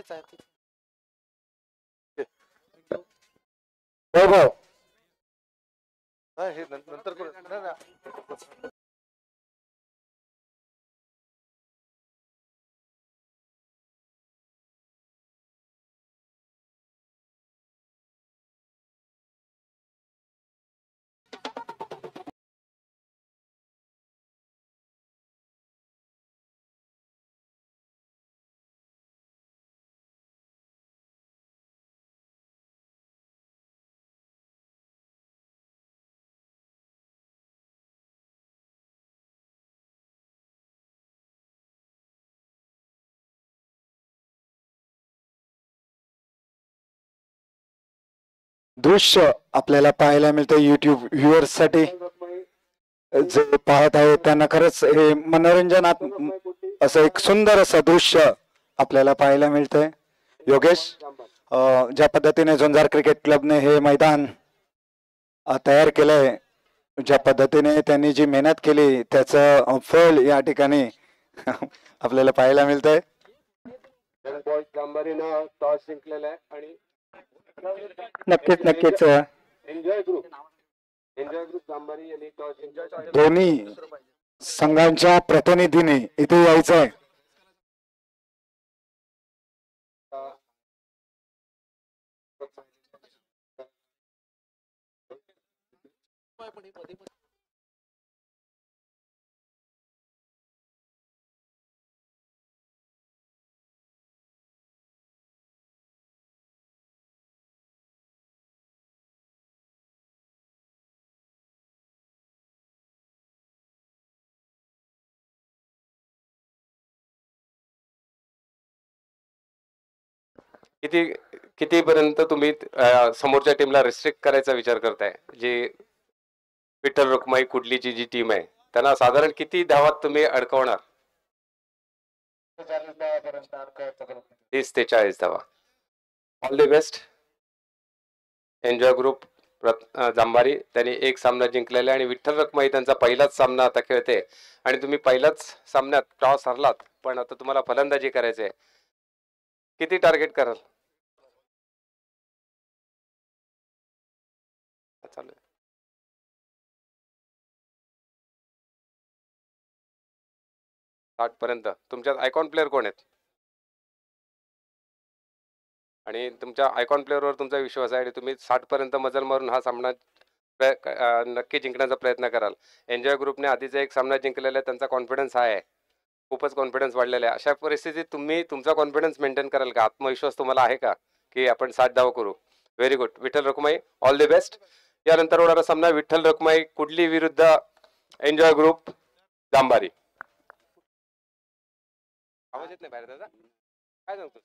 तेच आहे वैभव हे नंतर करू. नाही, नाही. दृश्य आपल्याला पाहायला मिळतं युट्यूब व्ह्युअर्स साठी. जे पाहत आहेत त्यांना खरंच हे मनोरंजनात असं एक सुंदर असं दृश्य आपल्याला पाहायला मिळतंय. योगेश, ज्या पद्धतीने झुंजार क्रिकेट क्लबने हे मैदान तयार केलंय, ज्या पद्धतीने त्यांनी जी मेहनत केली त्याचं फळ या ठिकाणी आपल्याला पाहायला मिळतंय. टॉस जिंकलेला आहे आणि नक्कीच नक्कीच एन्जॉय ग्रुप जांभारी यांनी टॉस जिंकला. दोन्ही संघांच्या प्रतिनिधीने इथे यायचंय. किती कितीपर्यंत तुम्ही समोरच्या टीमला रिस्ट्रिक्ट करायचा विचार करताय? जी विठ्ठल रुक्माई कुडलीची जी टीम आहे त्यांना साधारण किती धावात तुम्ही अडकवणार? 30 ते 40 धावा. All the best. Enjoy group Jambhari त्यांनी एक सामना जिंकलेला आहे आणि विठ्ठल रुक्माई त्यांचा पहिलाच सामना आता खेळते आणि तुम्ही पहिल्याच सामन्यात टॉस हरलात, पण आता तुम्हाला फलंदाजी करायची आहे. किती टार्गेट कराल? चालेल. पर्यंत तुमच्यात आयकॉन प्लेअर कोण आहेत आणि तुमच्या आयकॉन प्लेअरवर तुमचा विश्वास आहे आणि तुम्ही 60 पर्यंत मजल मारून हा सामना नक्की जिंकण्याचा प्रयत्न कराल? एन्जॉय ग्रुपने आधीचा एक सामना जिंकलेला आहे, त्यांचा कॉन्फिडन्स आहे, खूपच कॉन्फिडन्स वाढलेला आहे. अशा परिस्थितीत तुम्ही तुमचा कॉन्फिडन्स मेंटेन कराल का? आत्मविश्वास तुम्हाला आहे का की आपण 60 धावा करू? Very good. Vitthal Rukmai, all the best. यानंतर होणारा सामना विठ्ठल रुक्माई कुडली विरुद्ध एन्जॉय ग्रुप जांभारी. आवाज येत नाही बाहेर दादा, काय सांगतो?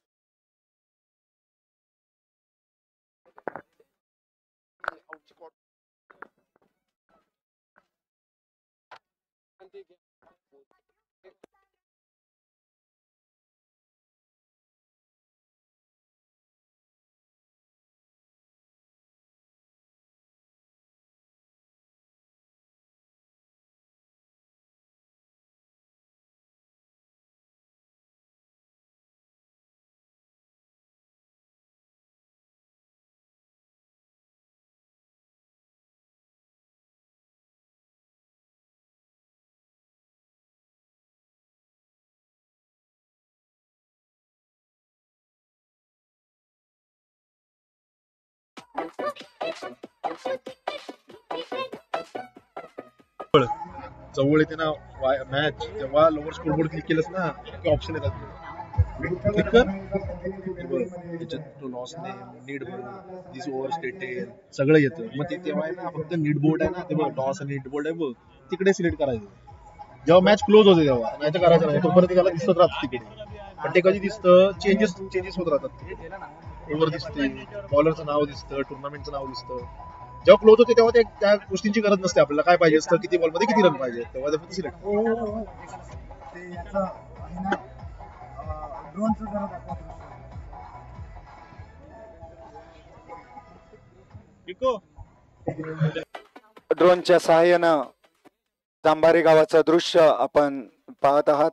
जवळ येते ना मॅच, तेव्हा लोअर स्कोर बोर्ड क्लिक केलंस ना की ऑप्शन येतात. क्लिक कर, लॉस नेम, नीड बोर्ड, दिस ओव्हर स्टेटेड सगळं येतं. मग ते तेव्हा आहे ना फक्त नीड बोर्ड आहे ना, ते बघ टॉस आणि नीड बोर्ड आहे बघ, तिकडे सिलेक्ट करायचं. जेव्हा मॅच क्लोज होते तेव्हा मॅच करायचं नाही, तोपर्यंत त्याला दिसत राहतं तिकडे. पण ते कधी दिसतं, चेंजेस होत राहतात. ओव्हर दिसते, बॉलरचं नाव दिसतं, टुर्नामेंटचं नाव दिसतं. जेव्हा क्लोज होते तेव्हा त्या गोष्टींची गरज नसते. आपल्याला काय पाहिजे असतं, किती बॉलमध्ये किती रन पाहिजे, तेव्हा ते फक्त सिलेक्ट. ड्रोनच्या सहाय्यानं जांभारी गावाचं दृश्य आपण पाहत आहात.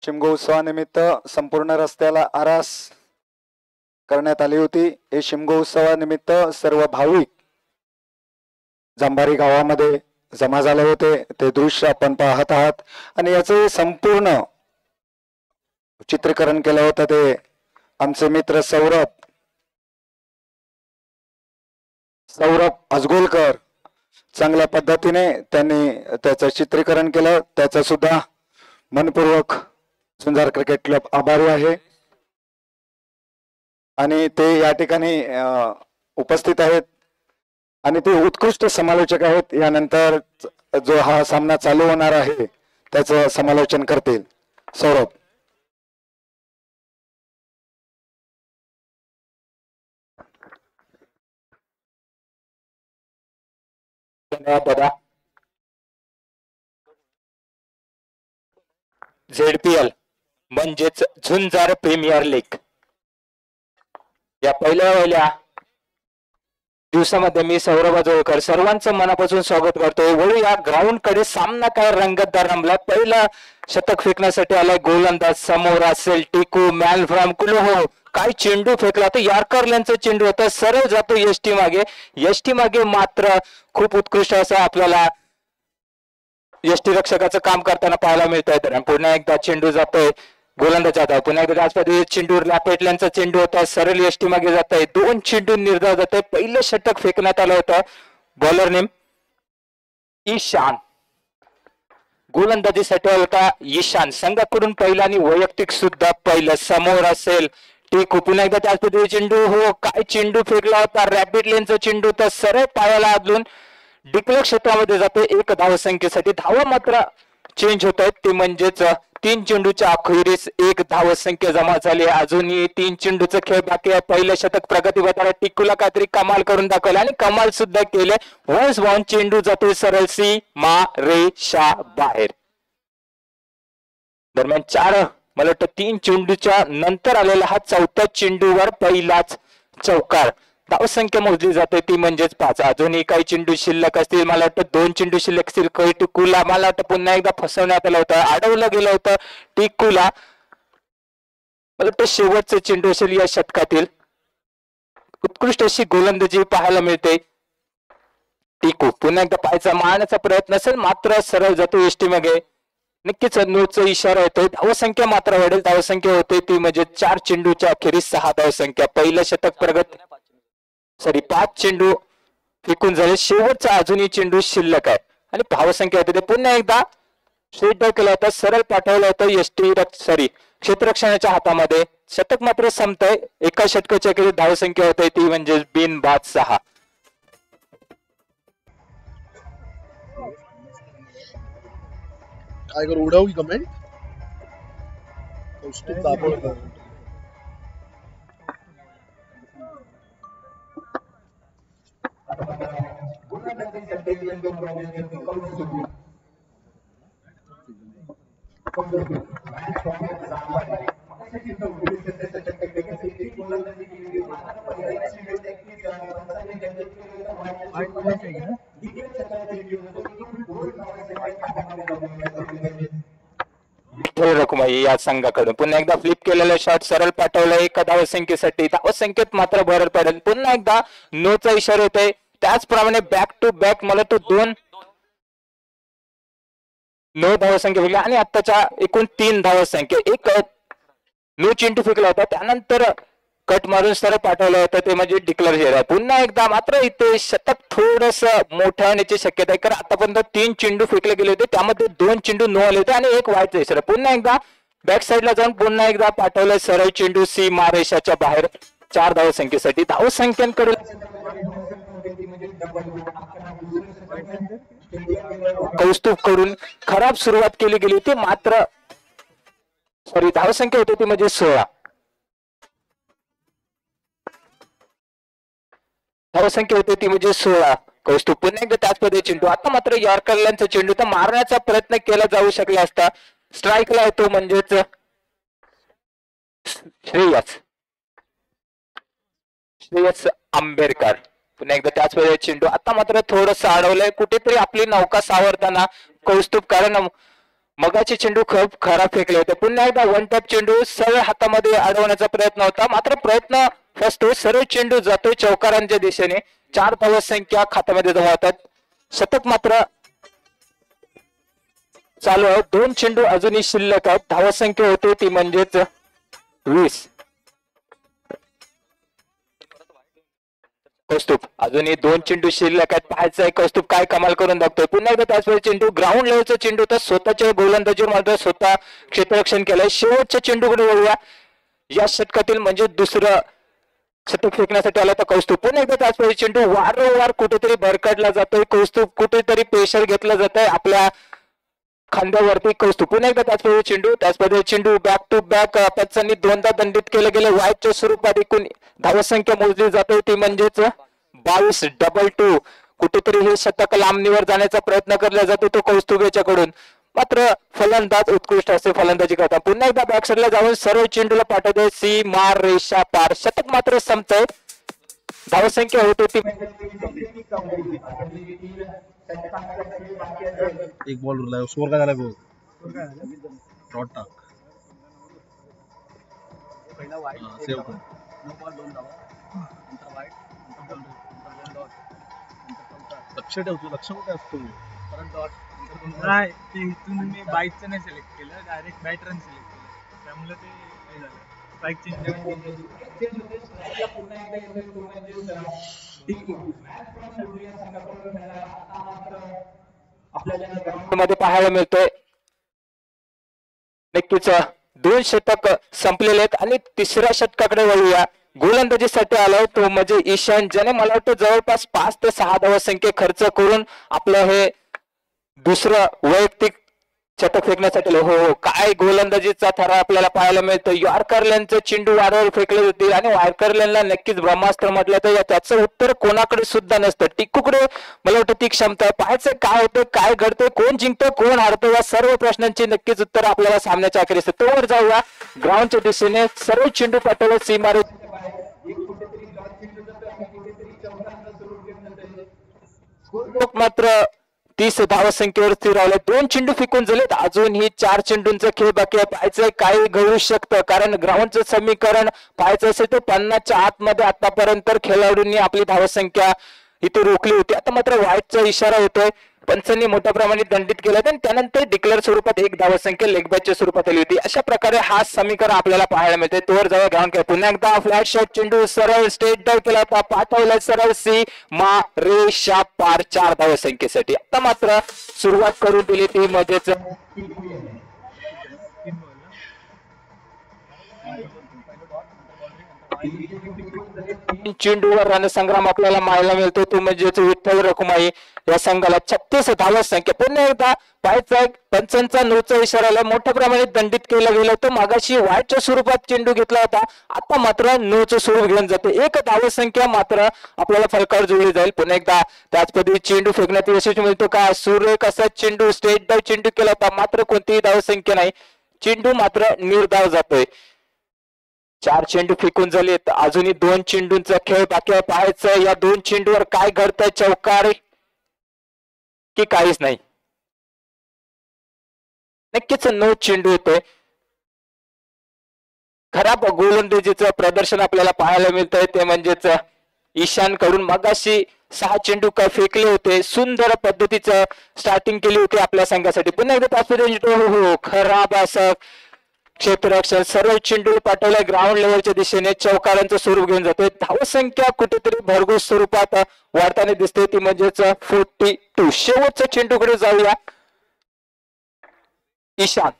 शिमगो उत्सवानिमित्त संपूर्ण रस्त्याला आरास करण्यात आली होती. हे शिमगो उत्सवानिमित्त सर्व भाविक जांभारी गावामध्ये जमा झाले होते. ते दृश्य आपण पाहत आहात आणि याचे संपूर्ण चित्रीकरण केलं होतं ते आमचे मित्र सौरभ अजगोलकर. चांगल्या पद्धतीने त्यांनी त्याचं चित्रीकरण केलं. त्याचा सुद्धा मनपूर्वक झुंजार क्रिकेट क्लब आभारी आहे आणि ते या ठिकाणी उपस्थित आहेत आणि ते उत्कृष्ट समालोचक आहेत. यानंतर जो हा सामना चालू होणार आहे त्याचं समालोचन करतील सौरभ. धन्यवाद दादा. ZPL म्हणजेच झुंजार प्रीमियर लीग या पहिल्या दिवसामध्ये मी सौरभ अजोळकर सर्वांचं मनापासून स्वागत करतोय. वळू या ग्राउंड कडे. सामना काय रंगतदार रंगला. पहिला शतक फेकण्यासाठी आलाय गोलंदाज समोर असेल टिकू मॅन फ्रॉम कुलोहो. काय चेंडू फेकला तो यॉर्कर लेनचा चेंडू होता. सरळ जातो यष्टी मागे. यष्टी मागे मात्र खूप उत्कृष्ट असं आपल्याला यष्टी रक्षकाचं काम करताना पाहायला मिळत आहे. तर पुन्हा एकदा चेंडू जातोय गोलंदाज आता. पुन्हा एकदा आजपासून चेंडू लॅपेटल्यांचा चेंडू होता. सरळ यष्टी मागे जात आहे. 2 चेंडू निर्धाव जात आहे. पहिलं षटक फेकण्यात आलं होतं. Bowler name Ishan. गोलंदाजीसाठी होता ईशान. संघाकडून पहिला आणि वैयक्तिक सुद्धा पहिलं. समोर असेल टिकू. पुन्हा एकदा त्याच पद्धतीने चेंडू. हो काय चेंडू फेकला होता. रॅपिड लेनचा चेंडू होता. सरळ पायाला आदलून डिक्लेअर क्षेत्रामध्ये जाते. 1 धावसंख्येसाठी धावा मात्र चेंज होत आहेत. ते म्हणजेच 3 चेंडूच्या अखेरीस 1 धावसंख्या जमा झाली. अजूनही 3 चेंडूचा खेळ बाकी आहे. पहिलं शतक प्रगती पथाला टिकूला काहीतरी कमाल करून दाखवलं आणि कमाल सुद्धा केले. वन्स बाउंड चेंडू जातोय सरळ सीमारेषा बाहेर. दरम्यान 4 मला वाटतं 3 चेंडूच्या नंतर आलेला हा 4थ्या चेंडूवर पहिलाच चौकार. धावसंख्या मोजली जाते ती म्हणजेच 5. अजूनही काही चेंडू शिल्लक असतील. मला वाटतं 2 चेंडू शिल्लक असतील. काही टिकूला मला वाटतं पुन्हा एकदा फसवण्यात आलं होतं. अडवलं गेलं होतं टिकूला. मला वाटतं शेवटचं चेंडू असेल या शतकातील. उत्कृष्ट अशी गोलंदाजी पाहायला मिळते. टिकू पुन्हा एकदा पायचा मारण्याचा प्रयत्न असेल मात्र सरळ जातो यष्टी मागे. नक्कीच नोचा इशारा येतोय. धावसंख्या मात्र वाढेल. धावसंख्या होते ती म्हणजे 4 चेंडूच्या अखेरीस 6 धावसंख्या. पहिलं शतक प्रगत 5 चेंडू फेकून झाले. शेवटचा अजूनही चेंडू शिल्लक आहे आणि धावसंख्या होते. पुन्हा एकदा स्ट्रेट डाव केला होता. सरळ पाठवलं होतं क्षेत्ररक्षणाच्या हातामध्ये. शतक मात्र संपतंय. एका षटकाच्या अखेरीस धावसंख्या होते ती म्हणजे बिनबाद 6. काय करू उडाऊ की कमेंट कौस्तुभ दाभोळकर. रकुमाई या संघाकडून पुन्हा एकदा फ्लिप केलेला शॉट सरळ पाठवला. 1 धावसंख्येसाठी. धावसंख्येत मात्र भर पडेल. पुन्हा एकदा नोचा इशारा येतोय. त्याचप्रमाणे बॅक टू बॅक मला तो 2 9 धावसंख्या फेकल्या आणि आताच्या एकूण 3 धावसंख्या. 1 नो चेंडू फेकला होता. त्यानंतर कट मारून सरळ पाठवलं होतं ते म्हणजे डिक्लेअर आहे. पुन्हा एकदा मात्र इथे शतक थोडस मोठ्या होण्याची शक्यता आहे. कारण आतापर्यंत 3 चेंडू फेकले गेले होते. त्यामध्ये 2 चेंडू नो आले होते आणि 1 वाईटचा इशारा. पुन्हा एकदा बॅक साईडला जाऊन पुन्हा एकदा पाठवलं सरळ चेंडू सीमारेषाच्या बाहेर 4 धावसंख्येसाठी. धावसंख्यांकडे कौस्तुभ कडून खराब सुरुवात केली गेली होती. मात्र धावसंख्या होती ती म्हणजे 16. धावसंख्या होती ती म्हणजे 16. कौस्तुभ पुन्हा एकदा त्याच पद्धतीने चेंडू. आता मात्र यॉर्करलॅनचा चेंडू तर मारण्याचा प्रयत्न केला जाऊ शकला असता. स्ट्राईकला येतो म्हणजेच श्रेयस आंबेडकर. पुन्हा एकदा त्याच पद्धतीने चेंडू. आता मात्र थोडस अडवलंय कुठेतरी आपली नौका सावरताना कौस्तुभ. कारण मगाचे चेंडू खूप खराब फेकले होते. पुन्हा एकदा वन टॅप चेंडू सरळ हातामध्ये अडवण्याचा प्रयत्न होता, मात्र प्रयत्न फसतो. सरळ चेंडू जातोय चौकारांच्या दिशेने. 4 धावा संख्या खात्यामध्ये जमा होतात. शतक मात्र चालू आहे. 2 चेंडू अजूनही शिल्लक आहेत. धावा संख्या होते ती म्हणजेच 20. कौस्तुभ अजूनही 2 चेंडू शिल्लक आहेत. पाहायचं आहे कौस्तुभ काय कमाल करून दाखतोय. पुन्हा एकदा त्याचवेळी चेंडू ग्राउंड लेवलचा चेंडू तर स्वतःच्या गोलंदाजीवर मात्र स्वतः क्षेत्ररक्षण केलंय. शेवटच्या चेंडूकडे वळूया. या षटकातील म्हणजे दुसरं शतक फेकण्यासाठी आला तर कौस्तुभ. पुन्हा एकदा त्याचवेळी चेंडू वारंवार कुठेतरी भरकटला जातोय. कौस्तुभ कुठेतरी प्रेशर घेतलं जात आहे आपल्या खांद्यावरती. कौस्तुभ पुन्हा एकदा त्याचवेळी चेंडू त्याचप्रमाणे चेंडू बॅक टू बॅक पंचांनी 2दा दंडित केले गेले. वाईटच्या स्वरूपात एकूण धावा संख्या मोजली जाते ती म्हणजेच 22. डबल 2 कुठेतरी हे शतक लांबणीवर जाण्याचा प्रयत्न केला जातो तो कौस्तुभ याच्याकडून. मात्र फलंदाज उत्कृष्ट असे फलंदाजी करतात. पुन्हा एकदा बॅकसाईडला जाऊन सरळ चेंडूला पाठवतोय. सी मार रेषा पार. शतक मात्र संपतंय. धावा संख्या होत होती एक बॉल उरलाय. स्कोर काय झाला गो? डॉट टाक. सेव्ह कर. लक्ष ठेवतो. लक्ष कुठे असतो? नाही ते इथून मी बाईकचं नाही सिलेक्ट केलं, डायरेक्ट बॅट रन सिलेक्ट केलं, त्यामुळे ते हे झालं. बाईक मध्ये पाहायला मिळतोय. नक्कीच 2 षटक संपलेले आहेत आणि तिसऱ्या षटकाकडे वळूया. गोलंदाजीसाठी आलाय तो म्हणजे ईशान, ज्याने मला वाटतं जवळपास 5 ते 6 धावा संख्या खर्च करून आपलं हे दुसरं वैयक्तिक षटक फेकण्यासाठी. हो काय गोलंदाजीचा थरा आपल्याला पाहायला मिळतो. यॉर्करलँडचे चेंडू वारंवार फेकले होते आणि यॉर्करलँडला नक्कीच ब्रह्मास्त्र म्हटलं तर त्याचं उत्तर कोणाकडे सुद्धा नसतं. टिक्कूकडे मला वाटतं ती क्षमता आहे. पाहायचं काय होतं, काय घडतंय, कोण जिंकतं, कोण हारतं, या सर्व प्रश्नांची नक्कीच उत्तर आपल्याला सामन्याच्या अखेरीस. तोवर जाऊया ग्राउंडच्या दिशेने. सर्व चेंडू पाठवलं सीमारे मात्र 30 धावा संख्येवर स्थिर राहिले. 2 चेंडू फेकून झालेत. अजूनही 4 चेंडूंचा खेळ बाकी आहे. पाहायचंय काय घडू शकतं, कारण ग्राउंडचं समीकरण पाहायचं असेल तर 50च्या आतमध्ये आतापर्यंत खेळाडूंनी आपली धावा संख्या इथे रोखली होती. आता मात्र वाईटचा इशारा होतोय. पंचांनी मोठ्या प्रमाणात दंडित केलं आणि त्यानंतर डिक्लेअर स्वरूपात 1 धावा संख्या लेग बॅचच्या स्वरूपात आली होती. अशा प्रकारे हा समीकरण आपल्याला पाहायला मिळते. तोवर जाऊया ग्राउंड खेळ. पुन्हा एकदा फ्लॅट शॉट चेंडू सरळ स्टेट डाव केला होता, पाठवला सरळ सी मा रेषा पार 4 धावा संख्येसाठी. आता मात्र सुरुवात करून दिली ती मजेच. चेंडूवर रणसंग्राम आपल्याला पाहायला मिळतो तो म्हणजेच विठ्ठल रखुमाई. या संघाला 36 धावा संख्या. पुन्हा एकदा पाहायचा पंचांचा नोचा इशाराला मोठ्या प्रमाणात दंडित केलं गेलं होतं. मागाशी वाईटच्या स्वरूपात चेंडू घेतला होता, आता मात्र नोचं स्वरूप घेऊन जातो. 1 धावा संख्या मात्र आपल्याला फलकावर जोडली जाईल. पुन्हा एकदा त्याच पद्धती चेंडू फेकण्यात यश मिळतो का? सुरेख असा चेंडू स्टेट डाव चेंडू केला होता, मात्र कोणतीही धावा संख्या नाही. चेंडू मात्र निर्धाव जातोय. 4 चेंडू फेकून झालेत. अजूनही 2 चेंडूंचा खेळ बाकी आहे. पाहायचं या 2 चेंडूवर काय घडतंय, चौकार की काहीच नाही. नक्कीच 9 चेंडू होते. खराब गोलंदाजीचं प्रदर्शन आपल्याला पाहायला मिळतंय ते म्हणजेच ईशान कडून. मगाशी 6 चेंडू का फेकले होते. सुंदर पद्धतीचं स्टार्टिंग केली होती आपल्या संघासाठी. पुन्हा एकदा तात्पर्य खराब असं क्षेत्ररक्षण सरळ चेंडू पाठवलाय ग्राउंड लेवलच्या दिशेने. चौकारांचं स्वरूप घेऊन जातोय. धाव संख्या कुठेतरी भरघोस स्वरूपात वाढताना दिसते ती म्हणजेच 42. शेवटच्या चेंडूकडे जाऊया. ईशान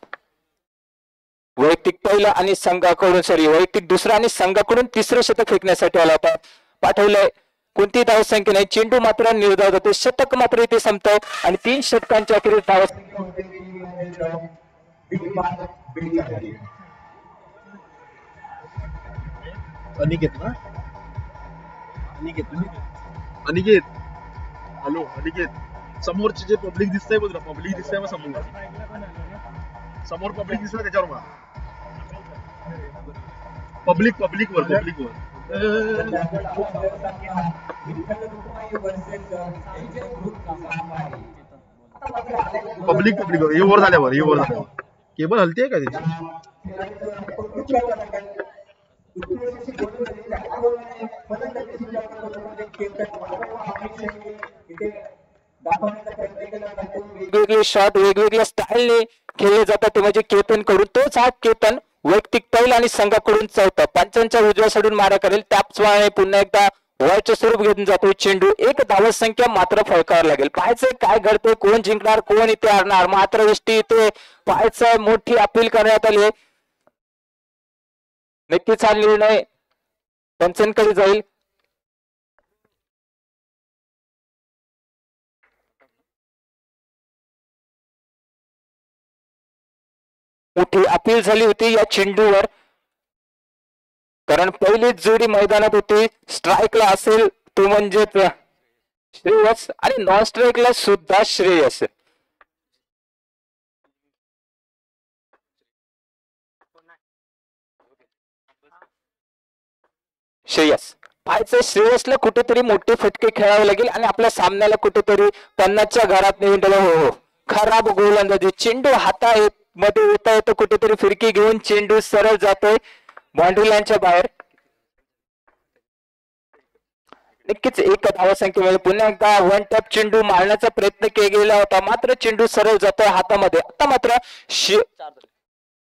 वैयक्तिक पहिला आणि संघाकडून वैयक्तिक दुसरा आणि संघाकडून तिसरं शतक फेकण्यासाठी आला होता. पाठवलंय. कोणती धाव संख्या नाही. चेंडू मात्र निर्धाव जातो. शतक मात्र इथे संपतंय आणि 3 षटकांच्या अखेरीस धाव अनिकेत ना? अनिकेत हॅलो अनिकेत, समोरचे जे पब्लिक दिसतंय बघ, पब्लिक दिसतंय मग समोर पब्लिक दिसतंय त्याच्यावर मग पब्लिक वर पब्लिक पब्लिक हे वर झाल्यावर केबल हलतीये का त्याची? वेगवेगळे शॉट वेगवेगळ्या स्टाईलने खेळले जातात ते म्हणजे केतन कडून. तोच हा केतन वैयक्तिक तैल आणि संघाकडून चौथा पंचांच्या उजव्या सोडून मारा करेल. त्याचप्रमाणे पुन्हा एकदा वळचे स्वरूप घेऊन जातो चेंडू. एक धावत संख्या मात्र फळकावर लागेल. पाहायचंय काय घडतंय, कोण जिंकणार कोण इथे हरणार. मात्र गोष्टी इथे पाहायचंय, मोठी अपील करण्यात आली. नक्कीच हा निर्णय पंचांकडे जाईल. मोठी अपील झाली होती या चेंडूवर, कारण पहिलीच जोडी मैदानात होती. स्ट्राईकला असेल तो म्हणजे श्रेयस आणि नॉन स्ट्राईकला सुद्धा श्रेयस. श्रेयस पाहायचं, श्रेयसला कुठेतरी मोठे फटके खेळावे लागेल आणि आपल्या सामन्याला कुठेतरी 50च्या घरात नेऊन दिलं. हो खराब गोलंदाजी. चेंडू हाता मध्ये येता येतो, कुठेतरी फिरकी घेऊन चेंडू सरळ जातोय बाउंड्री लाईनच्या बाहेर. नक्कीच एक धावसंख्येमध्ये पुन्हा एकदा वन टॅप चेंडू मारण्याचा प्रयत्न केला होता, मात्र चेंडू सरळ जातोय हातामध्ये. आता मात्र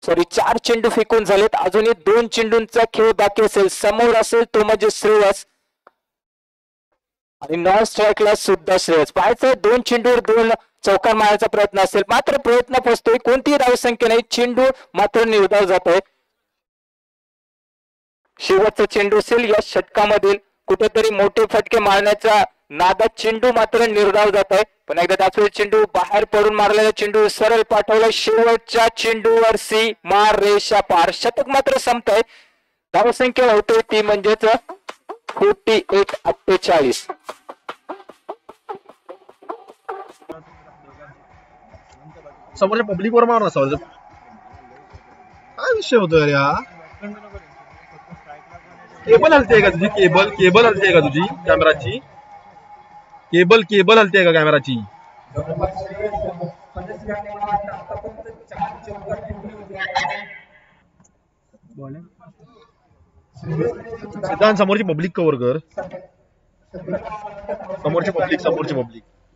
सॉरी 4 चेंडू फेकून झालेत. अजूनही 2 चेंडूंचा खेळ बाकी असेल. समोर असेल तो म्हणजे श्रेयस आणि नॉन स्ट्राईकला सुद्धा श्रेयस. पाहायचं 2 चेंडूवर 2 चौकार मारण्याचा प्रयत्न असेल, मात्र प्रयत्न फसतोय. कोणतीही धावसंख्या नाही, चेंडू मात्र निर्धाव जातोय. शेवटचा चेंडू असेल या षटकामधील. कुठेतरी मोठे फटके मारण्याचा नादात चेंडू मात्र निर्धाव जात आहे. पण एकदा त्याच चेंडू बाहेर पडून मारलेला चेंडू सरळ पाठवला. शेवटच्या चेंडूवर सी मार रेषा पार. शतक मात्र संपतंय. धावसंख्या होते ती म्हणजेच 48-48. समोरच्या पब्लिक वर मार ना समोरच्या. काय विषय होतो यार हा? केबल हलते का तुझी? केबल हलते का तुझी कॅमेराची? केबल हलते का कॅमेराची? सिद्धांत समोरची पब्लिक कव्हर कर. समोरची पब्लिक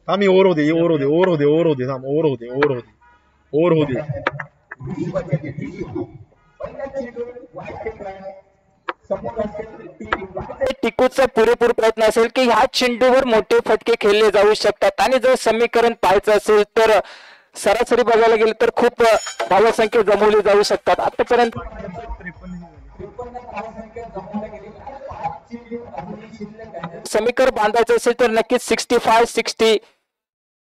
हा मी ओव्हर होते थांब. ओव्हर होते. टिकूचा पुरेपूर प्रयत्न असेल की ह्या चेंडूवर मोठे फटके खेळले जाऊ शकतात. आणि जर समीकरण पाहायचं असेल तर सरासरी बघायला गेलं तर खूप धावसंख्या जमवली जाऊ शकतात. आतापर्यंत समीकरण बांधायचं असेल तर नक्कीच 65-60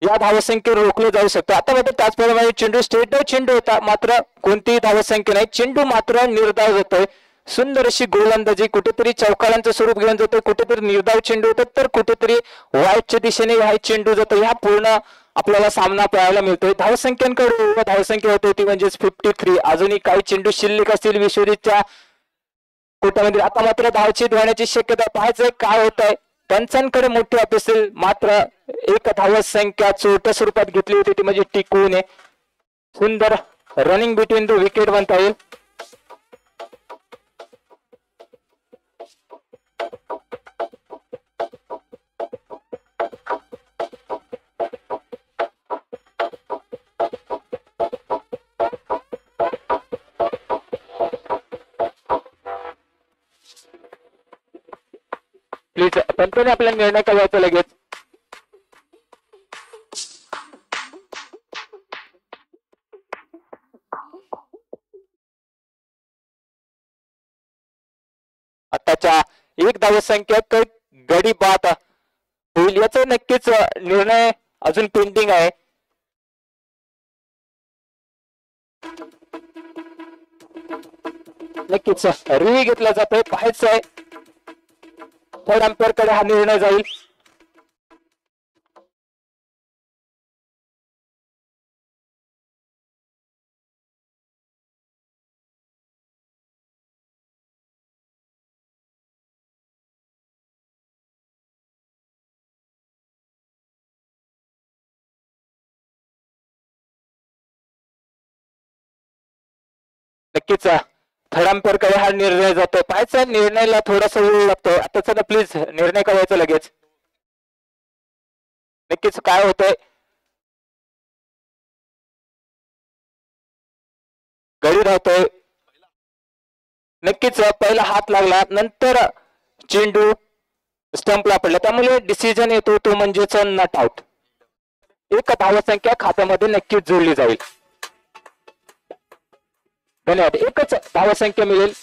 या धावसंख्येवर रोखले जाऊ शकतो. आता मात्र त्याचप्रमाणे चेंडू स्ट्रेट चेंडू होता, मात्र कोणतीही धावसंख्या नाही. चेंडू मात्र निर्धाव होतोय. सुंदर अशी गोलंदाजी. कुठेतरी चौकारांचं स्वरूप घेऊन जातोय, कुठेतरी निर्धाव चेंडू होतात, तर कुठेतरी वाईटच्या दिशेने हा चेंडू जातो. ह्या पूर्ण आपल्याला सामना पाहायला मिळतोय. धावसंख्यांकडे धावसंख्या होते ती म्हणजेच 53. अजूनही काही चेंडू शिल्लक असतील विश्वजीतच्या कोट्यामध्ये. आता मात्र धावचीत होण्याची शक्यता. पाहायचंय काय होत आहे. पंचांकडे मोठी अपेल, मात्र एक धावसंख्या चोरट्या स्वरूपात घेतली होती ती म्हणजे टिकूने. सुंदर रनिंग बिटवीन द विकेट म्हणता येईल. प्लीज पंचाने आपला निर्णय करायचा लगेच. आताच्या एक धावसंख्येत गडी बाद होईल याचा नक्कीच निर्णय अजून पेंडिंग आहे. नक्कीच रिव्ह्यू घेतला जातोय. पाहायचंय थर्ड अंपायर कडे हा निर्णय जाईल. नक्कीच थर्ड अंपायर कडे हा निर्णय जातोय. पाहायचा निर्णयाला थोडासा वेळ लागतोय. आता चला प्लीज निर्णय करायचा लगेच. नक्कीच काय होतंय, गडी धावतोय. नक्कीच पहिला हात लागला, नंतर चेंडू स्टंपला पडला, त्यामुळे डिसिजन येतो तो म्हणजेच नॉट आउट. एक धावसंख्या खात्यामध्ये नक्कीच जोडली जाईल. धन्यवाद. एकच धावसंख्या मिळेल.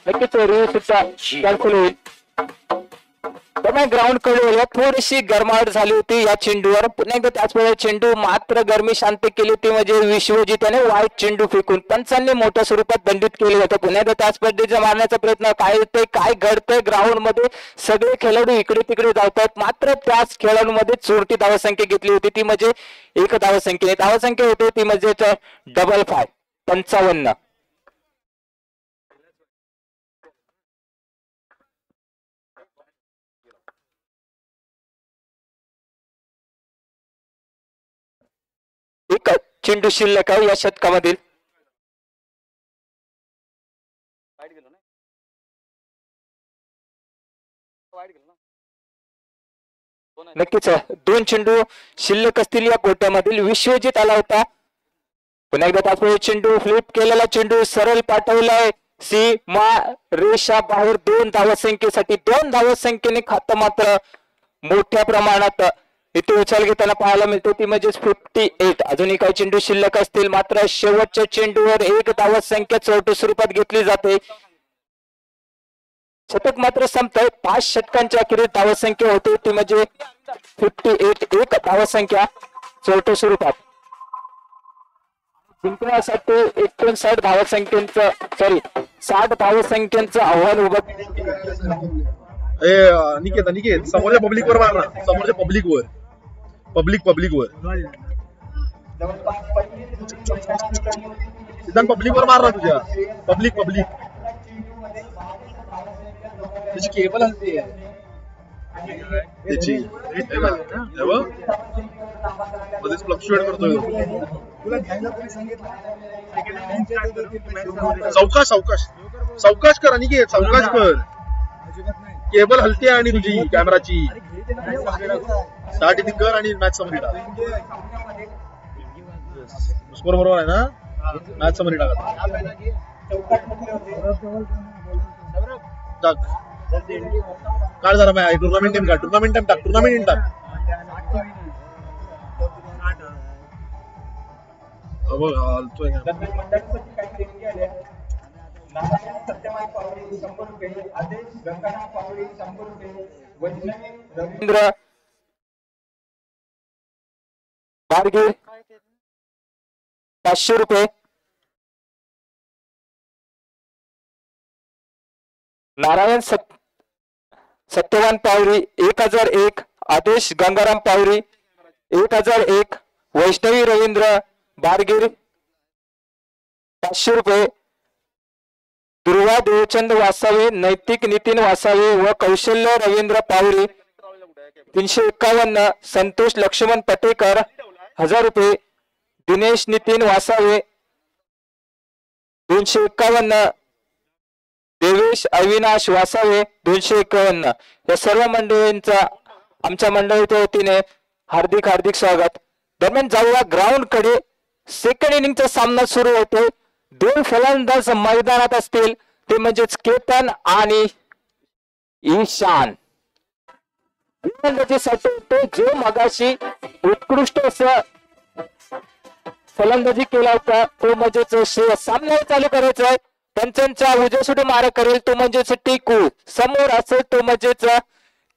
नक्कीच सुद्धा कॅन्सल होईल. दरम्यान ग्राउंड कडे थोडीशी गरमाट झाली होती या चेंडूवर. पुन्हा एकदा त्याचवेळेस चेंडू मात्र गरमी शांत केली होती म्हणजे विश्वजित याने वाईट चेंडू फेकून पंचांनी मोठ्या स्वरूपात दंडित केले जातं. पुन्हा एकदा त्याच पद्धतीचा मारण्याचा प्रयत्न. काय होतंय, काय घडतंय ग्राउंड मध्ये, सगळे खेळाडू इकडे तिकडे धावतात. मात्र त्याच खेळाडूमध्ये चोरटी धावसंख्या घेतली होती ती म्हणजे एक धावसंख्येने. धावसंख्या होती ती म्हणजे 5-5 55. एक चेंडू शिल्लक आहे या षटकामधील. नक्कीच 2 चेंडू शिल्लक असतील या गोट्यामधील. विश्वजित आला होता. पुन्हा एकदा त्याचवेळी चेंडू फ्लिप केलेला चेंडू सरळ पाठवलाय सीमा रेषा बाहेर 2 धावसंख्येसाठी. 2 धावसंख्येने खातं मात्र मोठ्या प्रमाणात इथे उचल घेताना पाहायला मिळते ती म्हणजेच 58. अजूनही काही चेंडू शिल्लक असतील, मात्र शेवटच्या चेंडूवर एक धावसंख्या चौथ्या स्वरूपात घेतली जाते. शतक मात्र संपतंय. 5 षटकांच्या अखेरीस धावसंख्या होते ती म्हणजे 58. एक धावसंख्या चौथ्या स्वरूपात. जिंकण्यासाठी 59 धावसंख्येचं 60 धावसंख्येचं आव्हान उभं. निकेत समोरच्या पब्लिक वर मार ना. समोरच्या पब्लिक वर सिद्धांत पब्लिक वर मार ना. तुझ्या पब्लिक तुझी केबल हलते त्याची फ्लक्च्युएट करतोय. सावकाश कर अनिकेत, सावकाश कर. केबल हलते आणि तुझी कॅमेराची. स्टार्ट इथे कर आणि मॅच समरी टाक. स्कोर बरोबर आहे ना. मॅच समरी टाक. काढ जरा मॅच. टुर्नामेंट टीम काढ. टुर्नामेंट टीम टाक. हलतोय रवींद्र बारगीर 500 रुपये. नारायण सत्यवान पावरी 1001. आदेश गंगाराम पावरी 1001. वैष्णवी रवींद्र बारगीर 500 रुपये. दुर्वा देवचंद वासावे, नैतिक नितीन वासावे व कौशल्य रवींद्र पावरी 351. संतोष लक्ष्मण पटेकर 1000 रुपये. दिनेश नितीन वासावे 251. देवेश अविनाश वासावे 251. या सर्व मंडळींचा आमच्या मंडळीच्या वतीने हार्दिक स्वागत. दरम्यान जाऊया ग्राउंड कडे. सेकंड इनिंगचा सामना सुरू होतोय. 2 फलंदाज मैदानात असतील ते म्हणजेच केतन आणि ईशान. फलंदाजीसाठी तो जो मगाशी उत्कृष्ट असं फलंदाजी केला होता तो म्हणजेच सामना चालू करायचा आहे. पंचांचा उजसूट मारा करेल तो म्हणजेच टिकू. समोर असेल तो म्हणजेच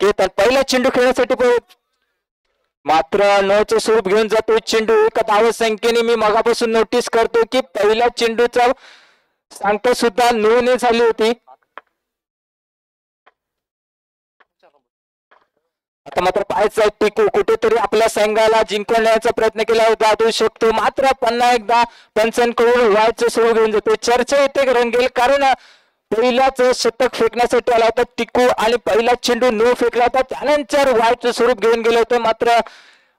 केतन. पहिला चेंडू खेळण्यासाठी मात्र 9चे स्वरूप घेऊन जातो चेंडू. एका धावसंख्येने मी मगापासून नोटीस करतो की पहिल्या चेंडूचा सांगता सुद्धा 9 झाली होती. आता मात्र पाहायचं टिकू कुठेतरी आपल्या संघाला जिंकण्याचा प्रयत्न केला जाऊ शकतो. मात्र पुन्हा एकदा पंचांकडून व्हायचं सुरू घेऊन जातो. चर्चा येते रंगेल कारण पहिलाच शतक फेकण्यासाठी आला होता टिकू आणि पहिला चेंडू 9 फेकला होता. त्यानंतर व्हायचं स्वरूप घेऊन गेलं होतं. मात्र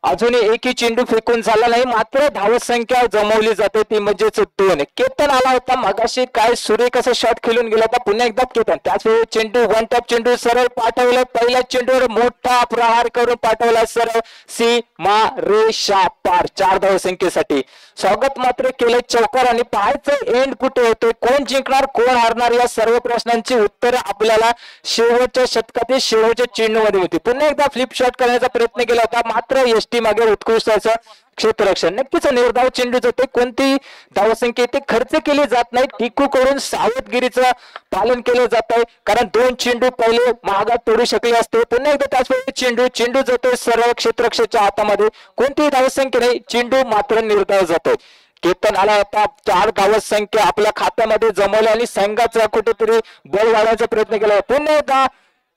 अजूनही एकही चेंडू फेकून झाला नाही, मात्र धावसंख्या जमवली जाते ती म्हणजेच 2. केतन आला होता मगाशी, काय सुरेख असा शॉट खेळून गेला होता, पुन्हा एकदा केतन त्याच वेळी चेंडू वन टॉप चेंडू सरळ पाठवला, पहिल्या चेंडूवर मोठा प्रहार करून पाठवला सरळ सीमा रेषा पार 4 धावसंख्येसाठी. स्वागत मात्र केले चौकार आणि पाहायचं एंड कुठे होतोय, कोण जिंकणार कोण हारणार या सर्व प्रश्नांची उत्तर आपल्याला शेवटच्या षटकातील शेवटच्या चेंडूमध्ये होती. पुन्हा एकदा फ्लिप शॉट करण्याचा प्रयत्न केला होता, मात्र यष्टी मागे उत्कृष्ट असं क्षेत्ररक्षण. नक्कीच निर्धाव चेंडू जाते, कोणती धावसंख्या इथे खर्च केली जात नाही, टिकू करून सावधगिरीचं पालन केलं जात आहे, कारण 2 चेंडू पहिले महागात तोडू शकले असते. पुन्हा एकदा त्याच वेळी चेंडू जातोय सरळ क्षेत्ररक्षकाच्या हातामध्ये, कोणतीही धावसंख्या नाही, चेंडू मात्र निर्धाव जातोय. केतन आला होता, 4 धावसंख्या आपल्या खात्यामध्ये जमवल्या आणि संघाचा कुठेतरी बळ वाढवण्याचा प्रयत्न केला. पुन्हा एकदा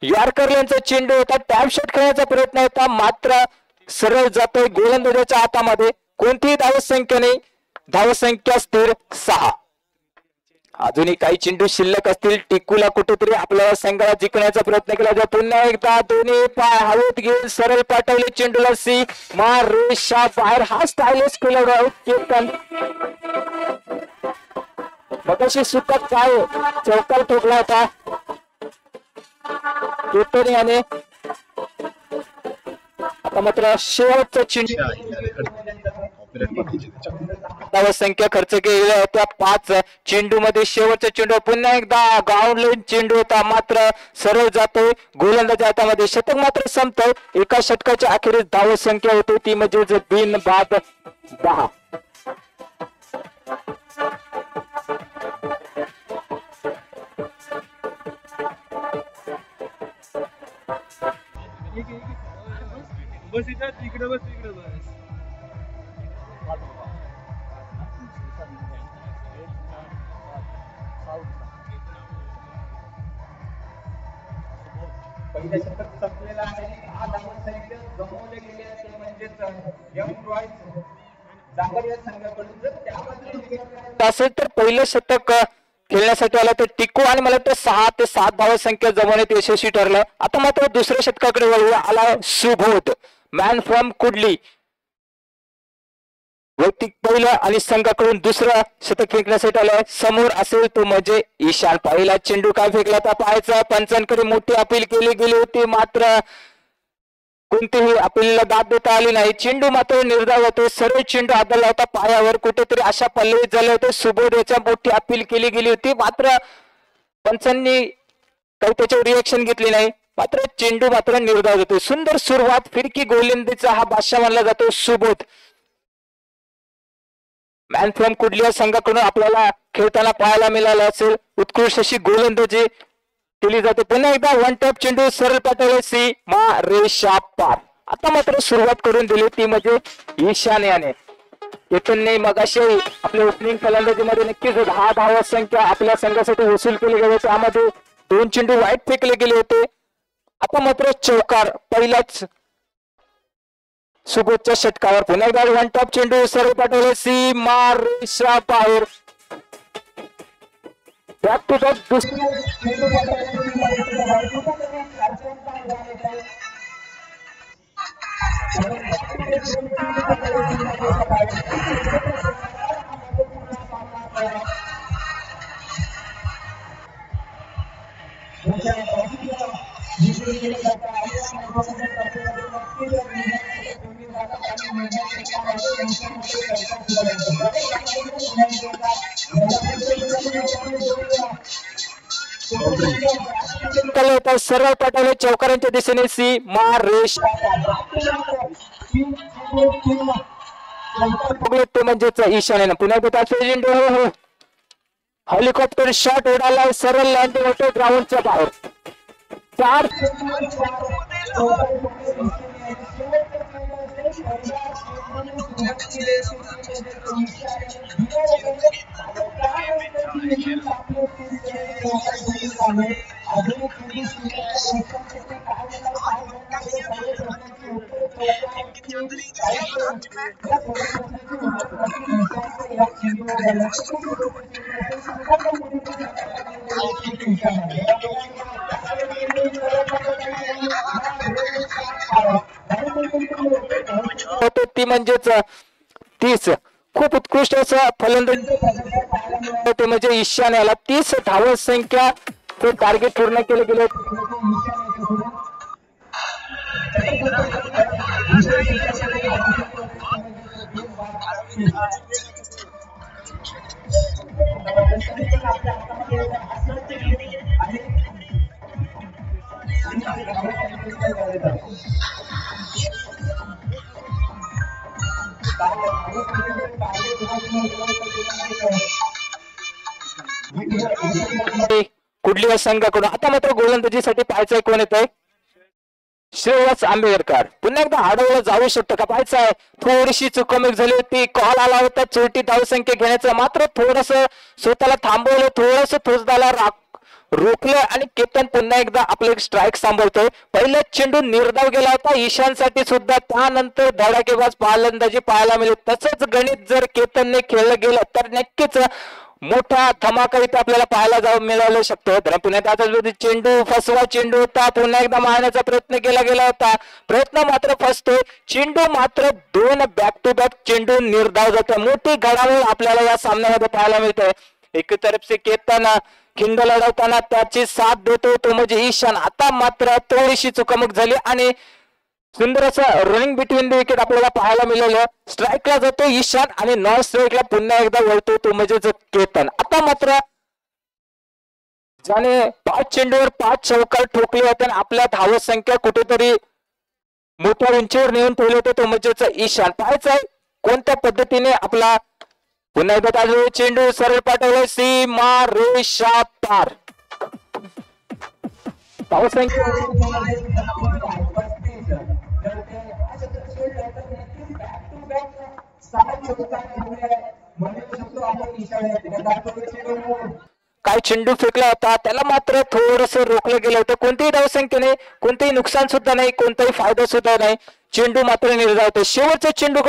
यॉर्करचा चेंडू होता, टॅप शॉट खेळण्याचा प्रयत्न होता, मात्र सरळ जातोय गोलंदाजाच्या हातामध्ये, कोणतीही धावसंख्या नाही, धावसंख्या स्थिर 6. अजूनही काही चेंडू शिल्लक असतील, टिकूला कुठेतरी आपल्याला संघाला जिंकण्याचा प्रयत्न केला जातो. पुन्हा एकदा दोन्ही पाय हवेत घेऊन सरळ पाठवले चेंडूला सीमा रेषा बाहेर. हा स्टायलिश खेळाडू आहे केतन, मगाशी सुटत काय चौकार ठोकला होता केतन याने. आता मात्र शेवटचा चेंडू धावसंख्या खर्च केलेल्या होत्या 5 चेंडू मध्ये, शेवटचा चेंडू पुन्हा एकदा ग्राउंड लाईन चेंडू होता, मात्र सरळ जातोय गोलंदाजा हातामध्ये. शतक मात्र संपतोय, एका षटकाच्या अखेरीस धावसंख्या होती ती म्हणजे बिन बाद 10. बस इथं तिकडे बस तिकडे बस. पहिल्या षटक संपलेला आहे, 10 धावसंख्या गमावले गेले ते म्हणजेच यंग रॉयल्स जांभरिया संघाकडून. जर त्यामध्ये असेल तर पहिलं शतक खेळण्यासाठी आला तर टिकू आणि मला वाटतं 6 ते 7 धावसंख्या जमवण्यात यशस्वी ठरलं. आता मात्र दुसऱ्या षटकाकडे वळूया. आला सुबोध, मॅन फ्रॉम कुडली, वैयक्तिक पहिलं आणि संघाकडून दुसरं शतक फेकण्यासाठी आलाय. समोर असेल तो म्हणजे ईशान. पहिला चेंडू काय फेकला तर पाहायचा, पंचांकडे मोठी अपील केली गेली होती, मात्र कोणतीही अपीलला दाद देता आली नाही. चेंडू मात्र निर्धाव होतो, सरळ चेंडू आदळला होता पायावर, कुठेतरी अशा पल्लवीत झाले होते. सुबोध याच्या मोठी अपील केली गेली होती, मात्र पंचांनी काही त्याच्यावर रिएक्शन घेतली नाही, मात्र चेंडू मात्र निर्धाव होतो. सुंदर सुरुवात, फिरकी गोलंदाजीचा हा बादशाह मानला जातो सुबोध. मॅन फ्रॉम कुडलिया संघाकडून आपल्याला खेळताना पाहायला मिळालं असेल, उत्कृष्ट अशी गोलंदाजी केली जाते. पुन्हा एकदा वन टॉप चेंडू सरळ पाठवले सीमा रेषा पार. आता मात्र सुरुवात करून दिली ती म्हणजे ईशान याने. केतनने मगाशी आपल्या ओपनिंग फलंदाजीमध्ये नक्कीच 10 धावसंख्या आपल्या संघासाठी वसूल केली गेली, त्यामध्ये 2 चेंडू वाईट फेकले गेले होते. आता मात्र चौकार पहिलाच सुबोधच्या षटकावर. पुन्हा एकदा वन टॉप चेंडू सरळ पाठवले सीमा रेषा बाहेर. बॅक टू बॅक दुसऱ्या सरळ पाठवले चौकारांच्या दिशेने सीमा रेषा ते म्हणजेच ईशान्य. पुन्हा एकदा हेलिकॉप्टर शॉट उडाला, सरळ लँडिंग होतो ग्राउंडच्या बाहेर. 4 Thank you. ती म्हणजेच 30. खूप उत्कृष्ट असं फलंदाजी ते म्हणजे ईशान याला 30 धावत संख्या ते टार्गेट पूर्ण केले गेले. कुठल्या संघाकडून आता मात्र गोलंदाजीसाठी पाहायचंय कोण येत आहे? श्रेयस आंबेडकर. पुन्हा एकदा हाडवलं जाऊ शकतं का पाहायचं आहे. थोडीशी चुकमक झाली होती, कॉल आला होता चोटी धावसंख्या घेण्याचा, मात्र थोडस स्वतःला थांबवलं, थोडस फौजदाला रोखलं आणि केतन पुन्हा एकदा आपलं एक स्ट्राईक सांभाळतोय. पहिला चेंडू निर्धाव गेला होता ईशानसाठी सुद्धा, त्यानंतर धडाकेबाज फलंदाजी पाहायला मिळेल. तसंच गणित जर केतनने खेळलं गेलं तर नक्कीच मोठा धमाका इथे आपल्याला पाहायला मिळालं शकतो. तर पुण्यात आता चेंडू फसवा चेंडू होता, पुन्हा एकदा मारण्याचा प्रयत्न केला गेला होता, प्रयत्न मात्र फसतोय. चेंडू मात्र 2 बॅक टू बॅक चेंडू निर्धाव जातो. मोठी घडामोड आपल्याला या सामन्यामध्ये पाहायला मिळते. एक तरफचे केतन खिंड लढवताना त्याची साथ देतो तो म्हणजे ईशान. आता मात्र थोडीशी चुकमक झाली आणि सुंदर असं रनिंग बिटवीन द विकेट आपल्याला पाहायला मिळालं. स्ट्राईकला जातो ईशान आणि नॉन स्ट्राईकला पुन्हा एकदा वळतो तो म्हणजे केतन. आता मात्र ज्याने 5 चेंडूवर 5 चौकार ठोकले होते आणि आपल्या धावत संख्या कुठेतरी मोठ्या उंचीवर नेऊन ठेवले होते तो म्हणजेच ईशान. पाहायचंय कोणत्या पद्धतीने आपला पुन्हा एकदा चेंडू सरळ पाठवलाय सीमा रेषा पार. धावत संख्या काय चेंडू फेकला होता त्याला मात्र थोडस रोखलं गेलं होतं. कोणत्याही धावसंख्येने कोणतेही नुकसान सुद्धा नाही, कोणताही फायदा सुद्धा नाही. चेंडू मात्र निर्धाव होतो. शेवटचा चेंडू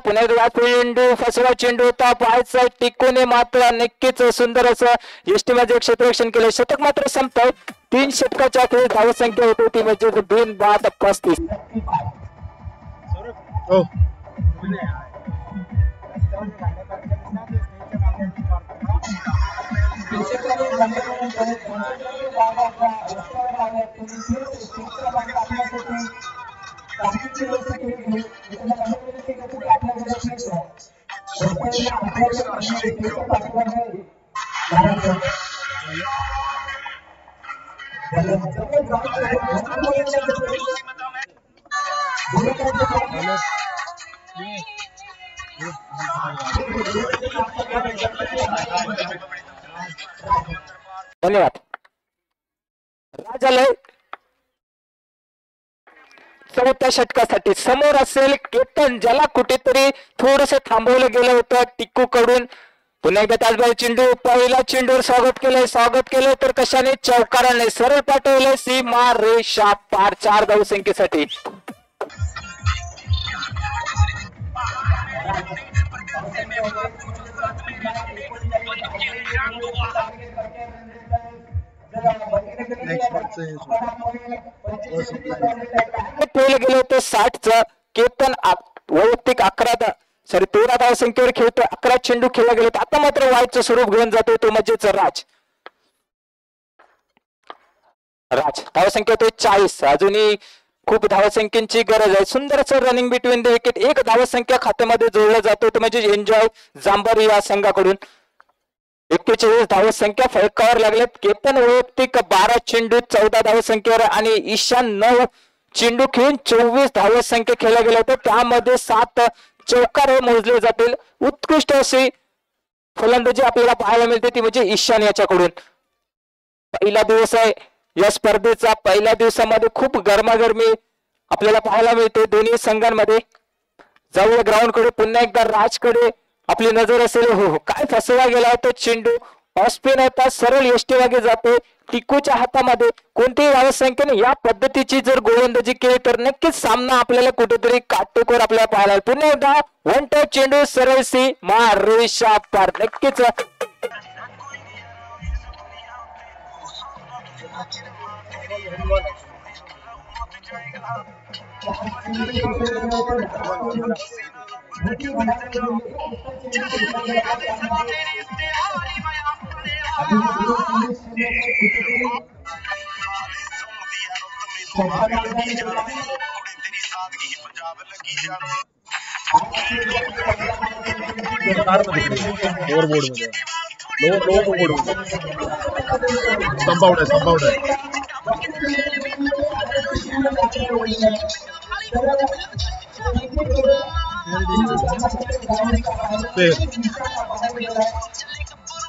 पुन्हा चेंडू फसवा चेंडू होता, पाहायचा टिकूने मात्र नक्कीच सुंदर असं यष्टीमध्ये क्षेत्ररक्षण केलं. शतक मात्र संपतंय. 3 षटकाच्या अखेर धावसंख्या होती ती म्हणजे 2-35. धन्यवाद. राजालय 4थ्या षटकासाठी समोर असेल केतन, ज्याला कुठेतरी थोडस थांबवलं गेलं होतं टिक्कू कडून. पुन्हा एकदा त्याचबरोबर चेंडू पहिला चेंडूवर स्वागत केलं तर कशाने चौकाराने सरळ पाठवलंय सीमा रेषा पार 4 धावसंख्येसाठी. ठेवलं गेलं होतं 60चं. केतन वैयक्तिक 13 धावसंख्येवर खेळतोय. 11 चेंडू खेळला गेले. आता मात्र वाईटचं स्वरूप घेऊन जातो तो म्हणजेच राज धावसंख्या होतोय 40. अजूनही खूप धावसंख्येची गरज आहे. सुंदर असं रनिंग बिटवीन द विकेट. 1 धावसंख्या खात्यामध्ये जोडला जातो तो म्हणजे एन्जॉय जांबारी या संघाकडून. 41 धावसंख्या फलकावर लागलेत. केतन वैयक्तिक 12 चेंडू 14 धावसंख्येवर आणि ईशान 9 चेंडू खेळून 24 धावसंख्या खेळला गेला होता. त्यामध्ये 7 चौकार मोजले जातील. उत्कृष्ट अशी फलंदाजी आपल्याला पाहायला मिळते ती म्हणजे ईशान याच्याकडून. पहिला दिवस आहे या स्पर्धेचा. पहिल्या दिवसामध्ये खूप गरमागरमी आपल्याला पाहायला मिळते दोन्ही संघांमध्ये. जाऊया ग्राउंड कडे. पुन्हा एकदा राजकडे आपली नजर असेल. हो काय फसवा गेला होता चेंडू. ऑस्पिन होता, सरळ यष्टीमागे जातो. टिकूच्या हातामध्ये कोणत्याही धावसंख्येने या पद्धतीची जर गोलंदाजी केली तर नक्कीच सामना आपल्याला कुठेतरी काटेकोर आपल्याला पाहायला. पुन्हा एकदा 1 टच चेंडू सरळ सीमा रेषा पार. नक्कीच लोअर बोर्ड मध्ये लोअर बोर्ड मध्ये स्टंप आउट आहे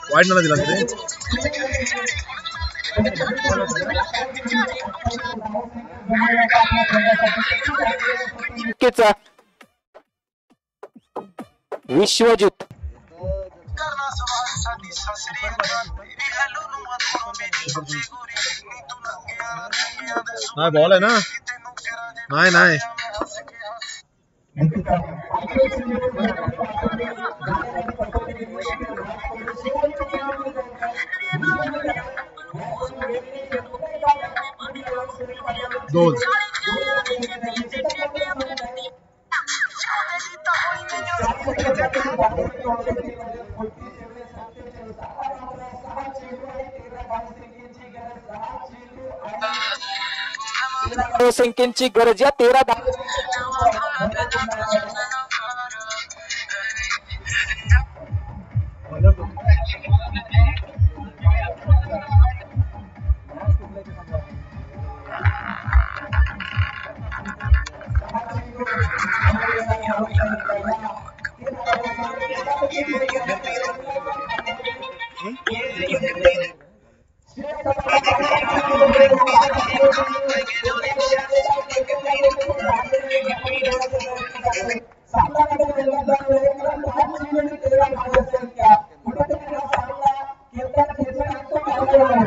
वाईट मला दिला ते नक्कीच विश्वजित नाही बॉल आहे ना नाही दोन संख्येची गरज या 13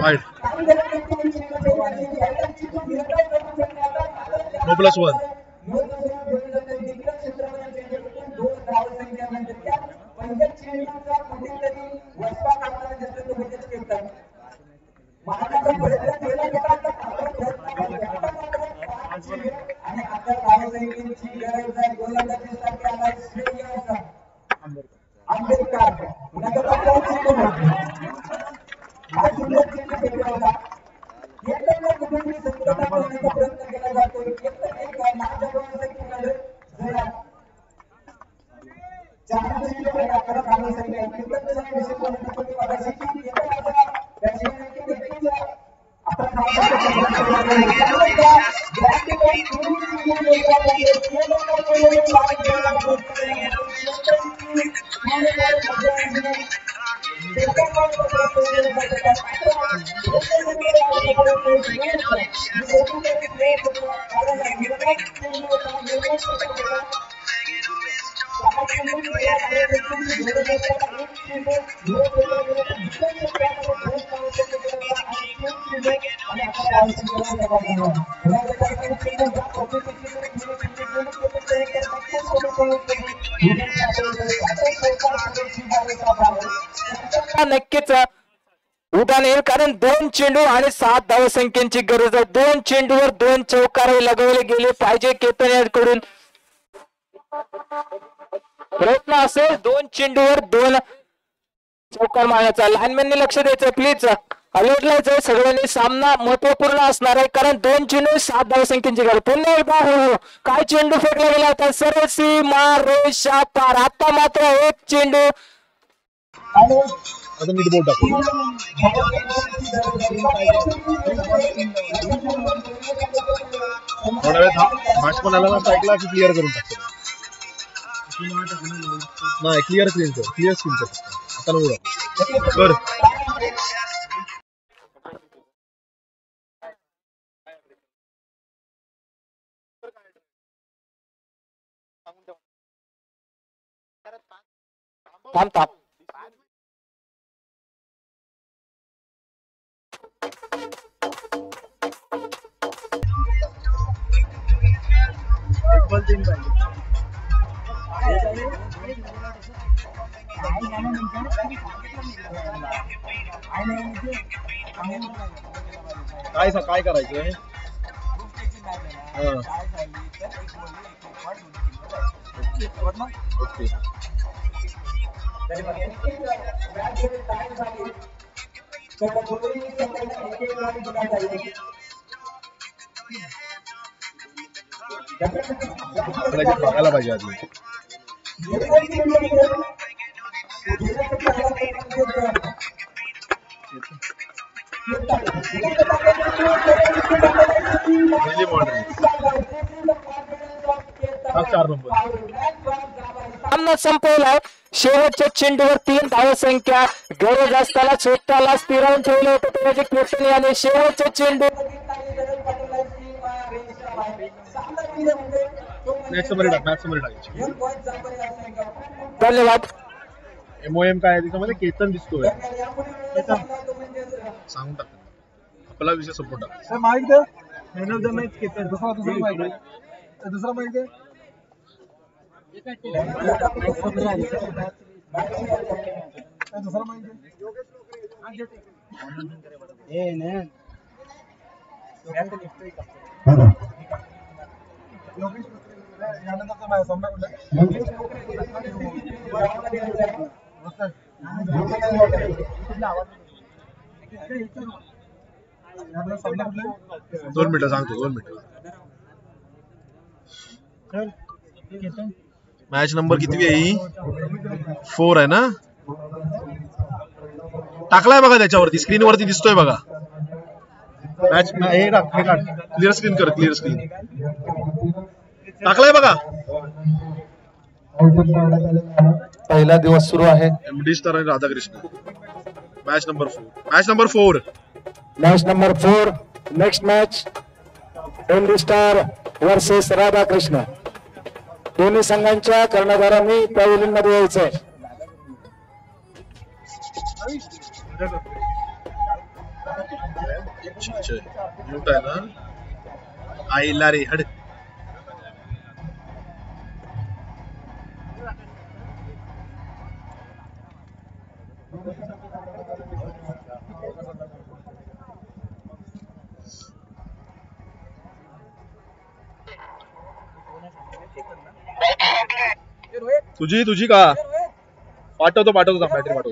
वाईट नो +1 नक्कीच उदान येईल कारण 2 चेंडू आणि 7 धावसंख्येची गरज आहे 2 चेंडूवर 2 चौकार लगवले गेले पाहिजे केतन कडून प्रयत्न असेल 2 चेंडूवर 2 चौकार मारण्याचा लाईनमॅनने लक्ष द्यायचं प्लीज अलर्ट लायचं सगळ्यांनी सामना महत्वपूर्ण असणार आहे कारण 2 चेंडू 7 धावसंख्येची गरज पुन्हा एकदा हो काय चेंडू फेकला गेला होता सरळ सीमा रेषा पार आता मात्र 1 चेंडू आता नीट बोर्ड टाकू थोडा वेळ मॅच पण आला ना तर ऐकला की क्लिअर करून टाकतो नाही क्लिअर स्क्रीन कर आता नको कर थांब काय करायचं ओके तरी पण एक मॅच जरी टाइम झाली तर दोन्ही संघांना एक वारी दिला जाईल. आपल्याला बघायला पाहिजे आधी. पहिली बॉर्डर 4 नंबर. सामना संपवलाय. शेवटच्या चेंडूवर 3 धावसंख्या गरज असताना स्वतःला स्थिरावून ठेवलं होतं त्याचे कॅप्टन याने शेवटचे चेंडू. मॅच समरी टाकायची. धन्यवाद. MOM काय आहे त्याच्यामध्ये केतन दिसतोय. सांगून टाक आपला विषय सपोर्ट टाका. माहिती दे man of the match Ketan. दुसरा माहिती दुसरा माहिती दुसरा माहिती यानंतर सामना कुठला 2 मिनिटं सांगतो 2 मिनिटं. मॅच नंबर किती आहे ही? 4 आहे ना. टाकलाय बघा त्याच्यावरती स्क्रीन वरती दिसतोय बघा. मॅच हे टाक क्लिअर स्क्रीन कर. क्लिअर स्क्रीन टाकलाय बघा. पहिला दिवस सुरू आहे. MD स्टार आणि Radhakrishna. Match number 4. Match number 4. Next match MD star versus Radhakrishna. दोन्ही संघांच्या कर्णधारांनी पॅव्हलियन मध्ये यायचंय. म्यूट आहे ना. आईला रे हड. तुझी का पाठवतो बॅटरी पाठवतो.